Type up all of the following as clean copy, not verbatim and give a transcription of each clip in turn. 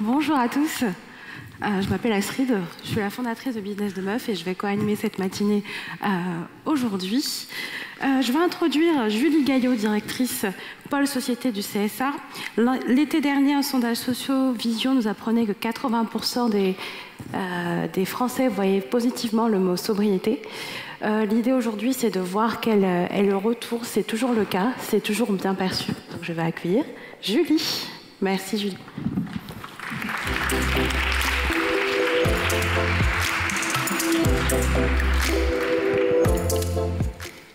Bonjour à tous, je m'appelle Astrid, je suis la fondatrice de Business de Meuf et je vais co-animer cette matinée aujourd'hui. Je vais introduire Julie Gaillot, directrice pôle société du CSA. L'été dernier, un sondage Socio-Vision nous apprenait que 80% des Français voyaient positivement le mot sobriété. L'idée aujourd'hui, c'est de voir quel est le retour. C'est toujours le cas, c'est toujours bien perçu. Donc je vais accueillir Julie. Merci Julie.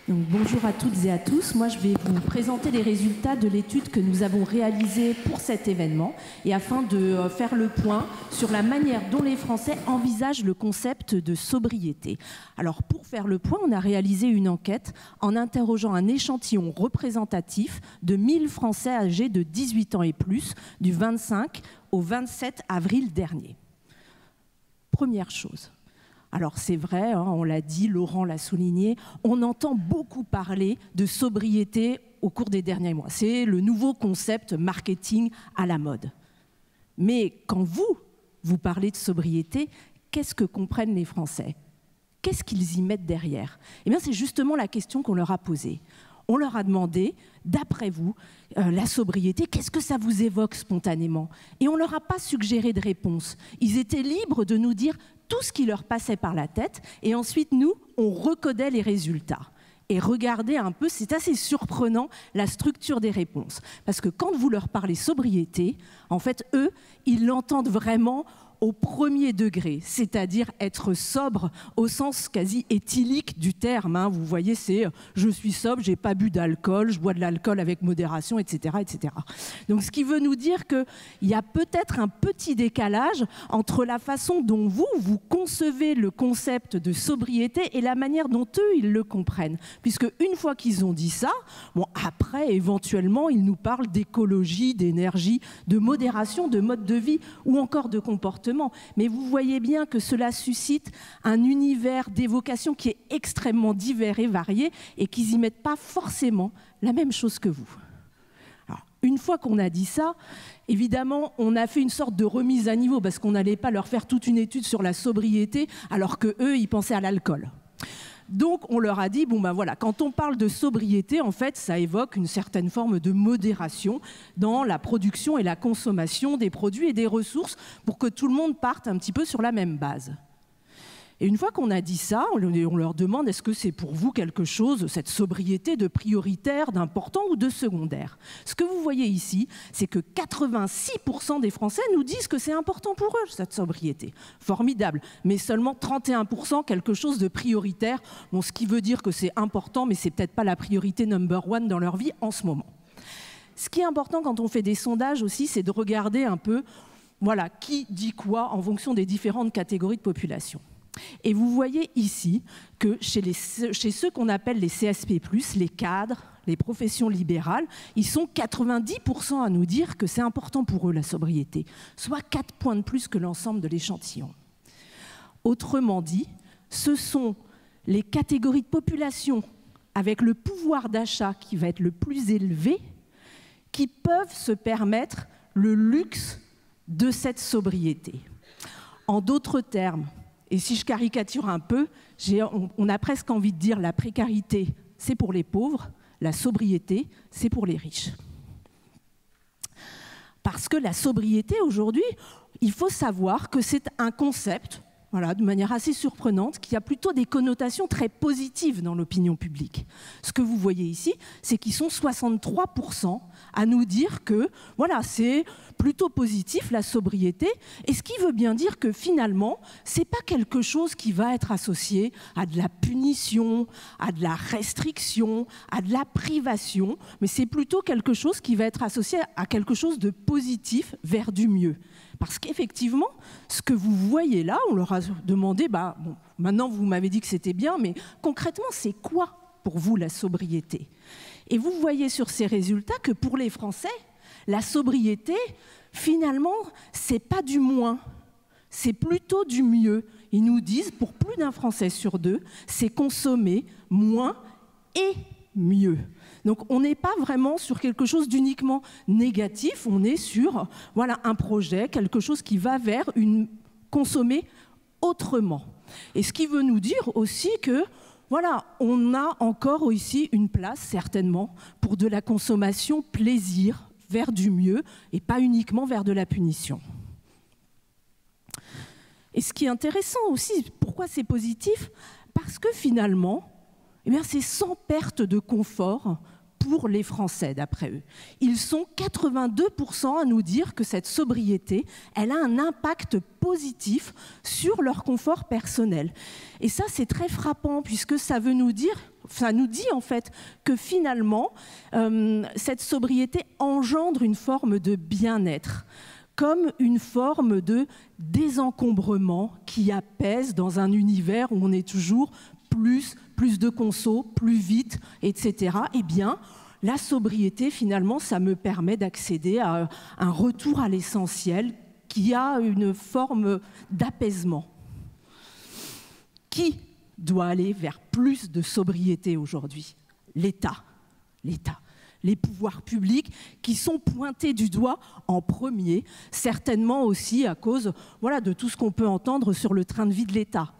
Donc, bonjour à toutes et à tous. Moi, je vais vous présenter les résultats de l'étude que nous avons réalisée pour cet événement et afin de faire le point sur la manière dont les Français envisagent le concept de sobriété. Alors, pour faire le point, on a réalisé une enquête en interrogeant un échantillon représentatif de 1000 Français âgés de 18 ans et plus du 25 au 27 avril dernier. Première chose. Alors c'est vrai, hein, on l'a dit, Laurent l'a souligné, on entend beaucoup parler de sobriété au cours des derniers mois. C'est le nouveau concept marketing à la mode. Mais quand vous parlez de sobriété, qu'est-ce que comprennent les Français? Qu'est-ce qu'ils y mettent derrière? Eh bien, c'est justement la question qu'on leur a posée. On leur a demandé, d'après vous, la sobriété, qu'est-ce que ça vous évoque spontanément? Et on ne leur a pas suggéré de réponse. Ils étaient libres de nous dire tout ce qui leur passait par la tête, et ensuite, nous, on recodait les résultats. Et regardez un peu, c'est assez surprenant, la structure des réponses. Parce que quand vous leur parlez sobriété, en fait, eux, ils l'entendent vraiment au premier degré, c'est-à-dire être sobre au sens quasi éthylique du terme. Hein. Vous voyez, c'est « je suis sobre, j'ai pas bu d'alcool, je bois de l'alcool avec modération, etc. etc. » Donc, ce qui veut nous dire qu'il y a peut-être un petit décalage entre la façon dont vous concevez le concept de sobriété et la manière dont eux, ils le comprennent. Puisque une fois qu'ils ont dit ça, bon, après, éventuellement, ils nous parlent d'écologie, d'énergie, de modération, de mode de vie ou encore de comportement. Mais vous voyez bien que cela suscite un univers d'évocation qui est extrêmement divers et varié et qu'ils n'y mettent pas forcément la même chose que vous. Alors, une fois qu'on a dit ça, évidemment, on a fait une sorte de remise à niveau parce qu'on n'allait pas leur faire toute une étude sur la sobriété alors qu'eux, ils pensaient à l'alcool. Donc, on leur a dit, bon ben voilà, quand on parle de sobriété, en fait, ça évoque une certaine forme de modération dans la production et la consommation des produits et des ressources pour que tout le monde parte un petit peu sur la même base. Et une fois qu'on a dit ça, on leur demande est-ce que c'est pour vous quelque chose, cette sobriété, de prioritaire, d'important ou de secondaire? Ce que vous voyez ici, c'est que 86% des Français nous disent que c'est important pour eux, cette sobriété. Formidable. Mais seulement 31% quelque chose de prioritaire. Bon, ce qui veut dire que c'est important, mais c'est peut-être pas la priorité number one dans leur vie en ce moment. Ce qui est important quand on fait des sondages aussi, c'est de regarder un peu, voilà, qui dit quoi en fonction des différentes catégories de population. Et vous voyez ici que chez ceux qu'on appelle les CSP+, les cadres, les professions libérales, ils sont 90% à nous dire que c'est important pour eux la sobriété, soit 4 points de plus que l'ensemble de l'échantillon. Autrement dit, ce sont les catégories de population avec le pouvoir d'achat qui va être le plus élevé qui peuvent se permettre le luxe de cette sobriété. En d'autres termes, et si je caricature un peu, on a presque envie de dire la précarité, c'est pour les pauvres, la sobriété, c'est pour les riches. Parce que la sobriété, aujourd'hui, il faut savoir que c'est un concept, voilà, de manière assez surprenante, qui a plutôt des connotations très positives dans l'opinion publique. Ce que vous voyez ici, c'est qu'ils sont 63% à nous dire que voilà, c'est plutôt positif la sobriété, et ce qui veut bien dire que finalement, c'est pas quelque chose qui va être associé à de la punition, à de la restriction, à de la privation, mais c'est plutôt quelque chose qui va être associé à quelque chose de positif vers du mieux. Parce qu'effectivement, ce que vous voyez là, on leur a demandé, bon, maintenant vous m'avez dit que c'était bien, mais concrètement, c'est quoi pour vous la sobriété? Et vous voyez sur ces résultats que pour les Français, la sobriété, finalement, c'est pas du moins, c'est plutôt du mieux. Ils nous disent, pour plus d'un Français sur deux, c'est consommer moins et mieux. Donc on n'est pas vraiment sur quelque chose d'uniquement négatif, on est sur voilà, un projet, quelque chose qui va vers consommer autrement. Et ce qui veut nous dire aussi que voilà, on a encore ici une place certainement pour de la consommation plaisir, vers du mieux et pas uniquement vers de la punition. Et ce qui est intéressant aussi, pourquoi c'est positif? Parce que finalement, eh bien, c'est sans perte de confort pour les Français, d'après eux. Ils sont 82% à nous dire que cette sobriété, elle a un impact positif sur leur confort personnel. Et ça, c'est très frappant, puisque ça veut nous dire, ça nous dit en fait que finalement, cette sobriété engendre une forme de bien-être, comme une forme de désencombrement qui apaise dans un univers où on est toujours plus de conso, plus vite, etc. Eh bien, la sobriété, finalement, ça me permet d'accéder à un retour à l'essentiel qui a une forme d'apaisement. Qui doit aller vers plus de sobriété aujourd'hui? L'État. L'État. Les pouvoirs publics qui sont pointés du doigt en premier, certainement aussi à cause voilà, de tout ce qu'on peut entendre sur le train de vie de l'État.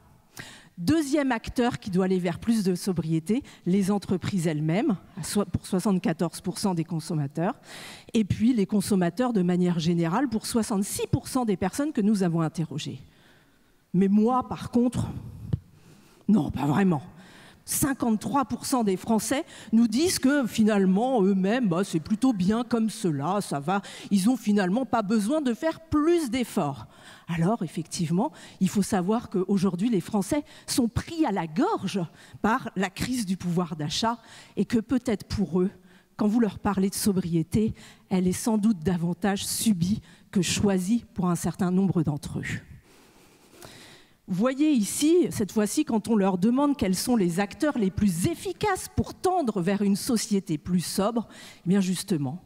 Deuxième acteur qui doit aller vers plus de sobriété, les entreprises elles-mêmes, pour 74% des consommateurs, et puis les consommateurs de manière générale, pour 66% des personnes que nous avons interrogées. Mais moi, par contre, non, pas vraiment. 53% des Français nous disent que finalement, eux-mêmes, c'est plutôt bien comme cela, ça va. Ils n'ont finalement pas besoin de faire plus d'efforts. Alors, effectivement, il faut savoir qu'aujourd'hui, les Français sont pris à la gorge par la crise du pouvoir d'achat et que peut-être pour eux, quand vous leur parlez de sobriété, elle est sans doute davantage subie que choisie pour un certain nombre d'entre eux. Vous voyez ici, cette fois-ci, quand on leur demande quels sont les acteurs les plus efficaces pour tendre vers une société plus sobre, eh bien justement,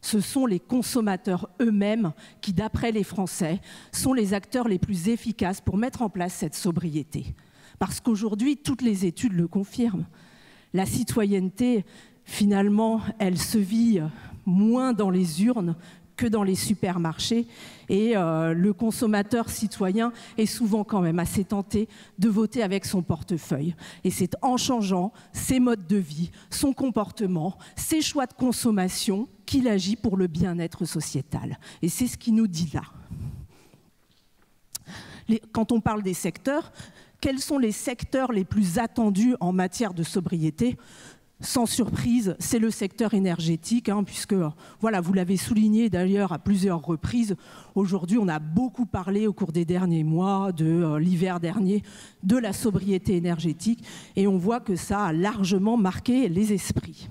ce sont les consommateurs eux-mêmes qui, d'après les Français, sont les acteurs les plus efficaces pour mettre en place cette sobriété. Parce qu'aujourd'hui, toutes les études le confirment. La citoyenneté, finalement, elle se vit moins dans les urnes que dans les supermarchés et le consommateur citoyen est souvent quand même assez tenté de voter avec son portefeuille. Et c'est en changeant ses modes de vie, son comportement, ses choix de consommation qu'il agit pour le bien-être sociétal. Et c'est ce qu'il nous dit là. Quand on parle des secteurs, quels sont les secteurs les plus attendus en matière de sobriété ? Sans surprise, c'est le secteur énergétique, puisque, voilà, vous l'avez souligné d'ailleurs à plusieurs reprises. Aujourd'hui, on a beaucoup parlé au cours des derniers mois, de l'hiver dernier, de la sobriété énergétique, et on voit que ça a largement marqué les esprits.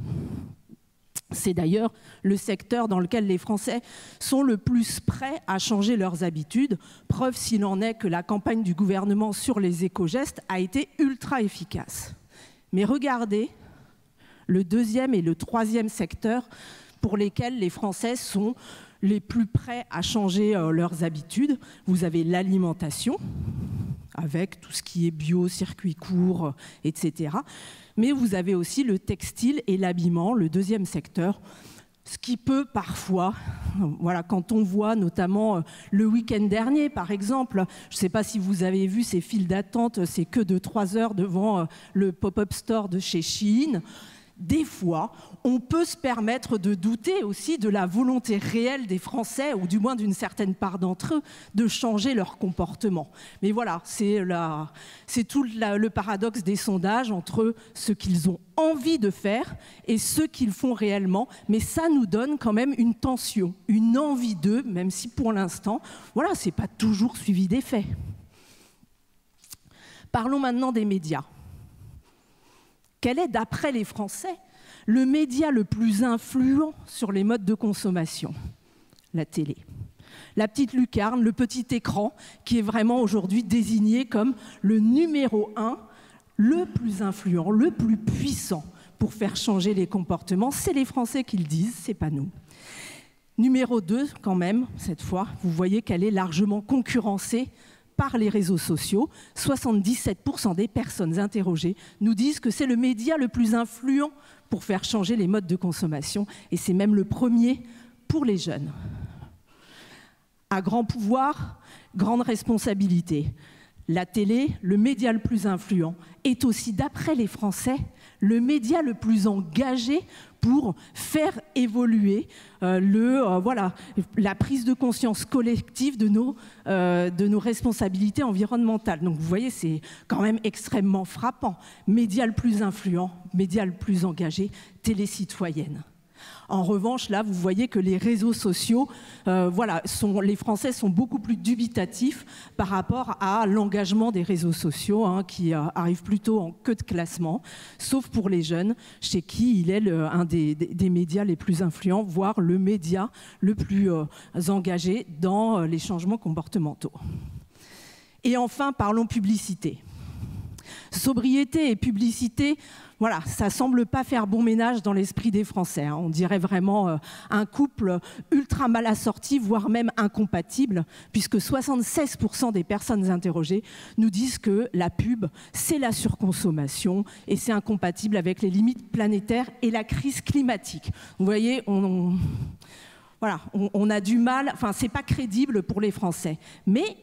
C'est d'ailleurs le secteur dans lequel les Français sont le plus prêts à changer leurs habitudes. Preuve s'il en est que la campagne du gouvernement sur les éco-gestes a été ultra efficace. Mais regardez le deuxième et le troisième secteur pour lesquels les Français sont les plus prêts à changer leurs habitudes. Vous avez l'alimentation, avec tout ce qui est bio, circuit court, etc. Mais vous avez aussi le textile et l'habillement, le deuxième secteur, ce qui peut parfois, voilà, quand on voit notamment le week-end dernier, par exemple, je ne sais pas si vous avez vu ces files d'attente, c'est que de 3 heures devant le pop-up store de chez Shein. Des fois, on peut se permettre de douter aussi de la volonté réelle des Français, ou du moins d'une certaine part d'entre eux, de changer leur comportement. Mais voilà, c'est tout le paradoxe des sondages entre ce qu'ils ont envie de faire et ce qu'ils font réellement. Mais ça nous donne quand même une tension, une envie d'eux, même si pour l'instant, voilà, c'est pas toujours suivi des faits. Parlons maintenant des médias. Quel est, d'après les Français, le média le plus influent sur les modes de consommation? La télé. La petite lucarne, le petit écran, qui est vraiment aujourd'hui désigné comme le numéro 1, le plus influent, le plus puissant pour faire changer les comportements. C'est les Français qui le disent, c'est pas nous. Numéro 2, quand même, cette fois, vous voyez qu'elle est largement concurrencée par les réseaux sociaux. 77% des personnes interrogées nous disent que c'est le média le plus influent pour faire changer les modes de consommation, et c'est même le premier pour les jeunes. À grand pouvoir, grande responsabilité. La télé, le média le plus influent, est aussi, d'après les Français, le média le plus engagé pour faire évoluer la prise de conscience collective de nos responsabilités environnementales. Donc vous voyez, c'est quand même extrêmement frappant. Média le plus influent, média le plus engagé, télé citoyenne. En revanche, là, vous voyez que les réseaux sociaux, les Français sont beaucoup plus dubitatifs par rapport à l'engagement des réseaux sociaux, qui arrivent plutôt en queue de classement, sauf pour les jeunes, chez qui il est un des médias les plus influents, voire le média le plus engagé dans les changements comportementaux. Et enfin, parlons publicité. Sobriété et publicité, voilà, ça semble pas faire bon ménage dans l'esprit des Français. On dirait vraiment un couple ultra mal assorti, voire même incompatible, puisque 76% des personnes interrogées nous disent que la pub, c'est la surconsommation et c'est incompatible avec les limites planétaires et la crise climatique. Vous voyez, on a du mal, enfin, c'est pas crédible pour les Français. Mais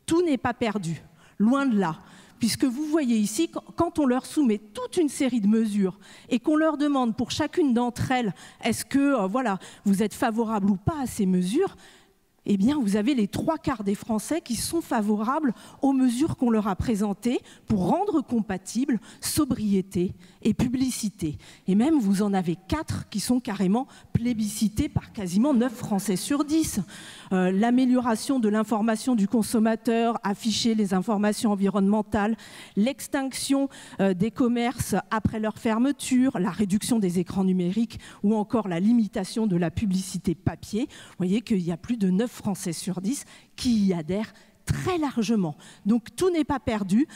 tout n'est pas perdu, loin de là. Puisque vous voyez ici, quand on leur soumet toute une série de mesures et qu'on leur demande pour chacune d'entre elles, est-ce que vous êtes favorable ou pas à ces mesures, eh bien, vous avez les 3/4 des Français qui sont favorables aux mesures qu'on leur a présentées pour rendre compatibles sobriété et publicité. Et même, vous en avez 4 qui sont carrément plébiscités par quasiment 9 Français sur 10. L'amélioration de l'information du consommateur, afficher les informations environnementales, l'extinction des commerces après leur fermeture, la réduction des écrans numériques ou encore la limitation de la publicité papier. Vous voyez qu'il y a plus de 9 Français sur 10 qui y adhèrent très largement. Donc tout n'est pas perdu.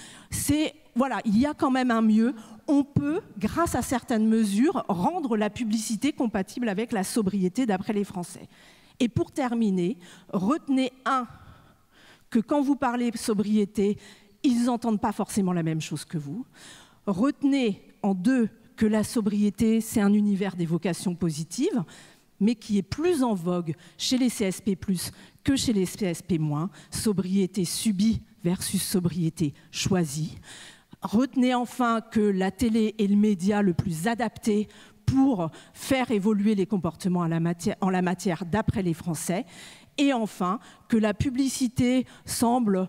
Il y a quand même un mieux. On peut, grâce à certaines mesures, rendre la publicité compatible avec la sobriété d'après les Français. Et pour terminer, retenez que quand vous parlez sobriété, ils n'entendent pas forcément la même chose que vous. Retenez en 2 que la sobriété, c'est un univers des vocations positives, mais qui est plus en vogue chez les CSP+, que chez les CSP-. Sobriété subie versus sobriété choisie. Retenez enfin que la télé est le média le plus adapté pour faire évoluer les comportements en la matière d'après les Français. Et enfin, que la publicité semble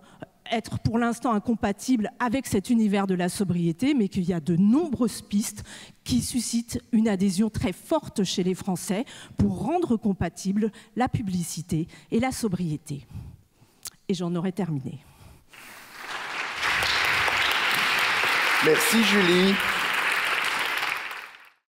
être pour l'instant incompatible avec cet univers de la sobriété, mais qu'il y a de nombreuses pistes qui suscitent une adhésion très forte chez les Français pour rendre compatible la publicité et la sobriété. Et j'en aurai terminé. Merci Julie.